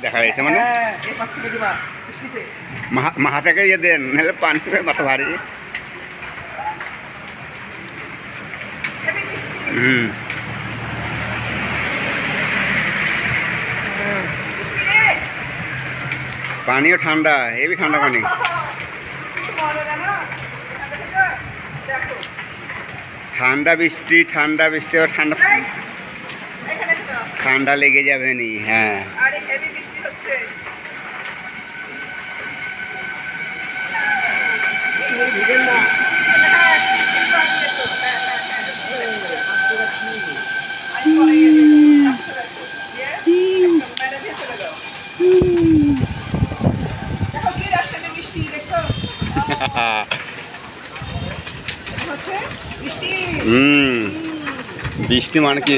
দেখা যাচ্ছে মানে মাথাটাকে ইয়ে দেন নাহলে পানি মাথা ভারী। পানিও ঠান্ডা, হেভি ঠান্ডা পানি। ঠান্ডা বৃষ্টি আবার ঠান্ডা লেগে যাবে নি। হ্যাঁ বৃষ্টি মানে কি